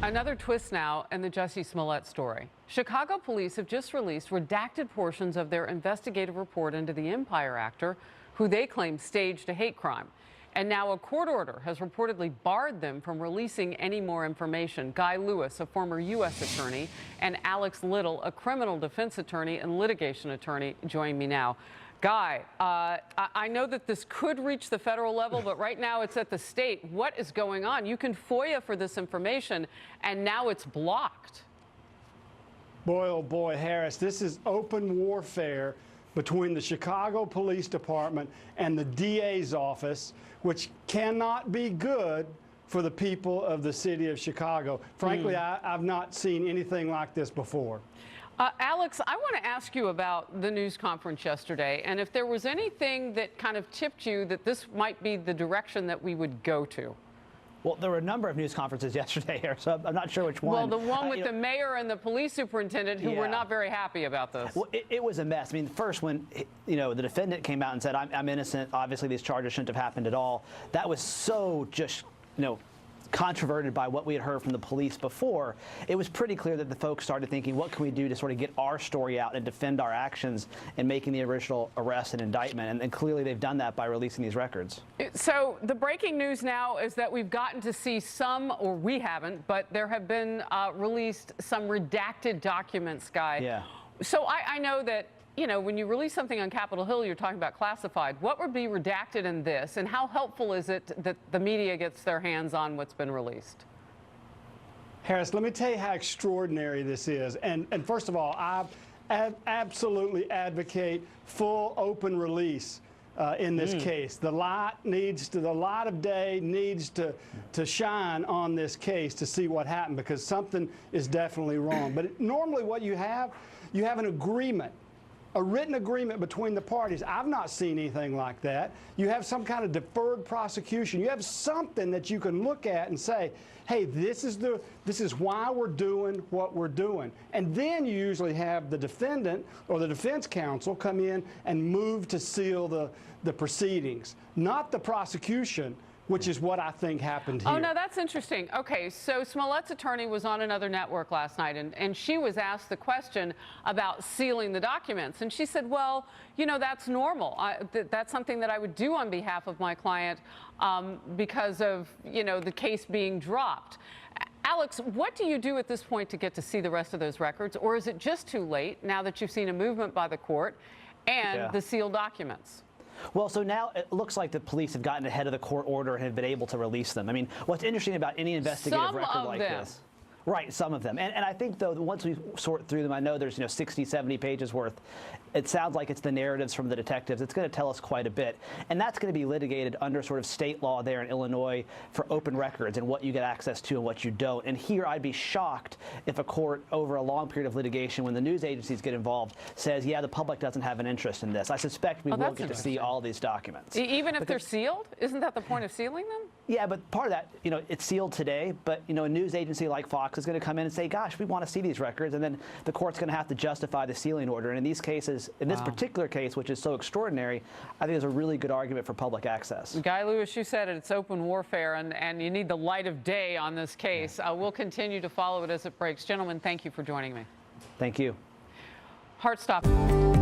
Another twist now in the Jussie Smollett story. Chicago police have just released redacted portions of their investigative report into the Empire actor, who they claim staged a hate crime. And now a court order has reportedly barred them from releasing any more information. Guy Lewis, a former U.S. attorney, and Alex Little, a criminal defense attorney and litigation attorney, join me now. Guy, I know that this could reach the federal level, but right now it's at the state. What is going on? You can FOIA for this information, and now it's blocked. Boy, oh boy, Harris, this is open warfare between the Chicago Police Department and the DA's office, which cannot be good for the people of the city of Chicago. Frankly, I've not seen anything like this before. Alex, I want to ask you about the news conference yesterday, and if there was anything that kind of tipped you that this might be the direction that we would go to. Well, there were a number of news conferences yesterday here, so I'm not sure which one. Well, the one with the mayor and the police superintendent who were not very happy about this. Well, it was a mess. I mean, first when, the defendant came out and said, I'm innocent, obviously these charges shouldn't have happened at all, that was so just, controverted by what we had heard from the police before. It was pretty clear that the folks started thinking, what can we do to sort of get our story out and defend our actions in making the original arrest and indictment? And clearly they've done that by releasing these records. So the breaking news now is that we've gotten to see some, or we haven't, but there have been released some redacted documents, Guy. Yeah. So I know that when you release something on Capitol Hill, you're talking about classified. What would be redacted in this, and how helpful is it that the media gets their hands on what's been released? Harris, let me tell you how extraordinary this is. And first of all, I absolutely advocate full open release in this case. The light of day needs to shine on this case to see what happened, because something is definitely wrong. But normally what you have an agreement. A written agreement between the parties. I've not seen anything like that. You have some kind of deferred prosecution. You have something that you can look at and say, hey, this is why we're doing what we're doing. And then you usually have the defendant or the defense counsel come in and move to seal the proceedings, not the prosecution, which is what I think happened here. Oh, no, that's interesting. Okay, so Smollett's attorney was on another network last night, and she was asked the question about sealing the documents. And she said, well, that's normal. That's something that I would do on behalf of my client because of, the case being dropped. Alex, what do you do at this point to get to see the rest of those records? Or is it just too late now that you've seen a movement by the court and the sealed documents? Well, so now it looks like the police have gotten ahead of the court order and have been able to release them. I mean, what's interesting about any investigative record like this. Right, some of them. And I think, though, once we sort through them, I know there's 60, 70 pages worth. It sounds like it's the narratives from the detectives. It's going to tell us quite a bit. And that's going to be litigated under sort of state law there in Illinois for open records and what you get access to and what you don't. And here I'd be shocked if a court, over a long period of litigation, when the news agencies get involved, says, yeah, the public doesn't have an interest in this. I suspect we will get to see all these documents. Even if they're sealed? Isn't that the point of sealing them? Yeah, but part of that, it's sealed today, but, a news agency like Fox is going to come in and say, gosh, we want to see these records, and then the court's going to have to justify the sealing order. And in these cases, in this particular case, which is so extraordinary, I think there's a really good argument for public access. Guy Lewis, you said it, it's open warfare, and you need the light of day on this case. We'll continue to follow it as it breaks. Gentlemen, thank you for joining me. Thank you. Heartstopper.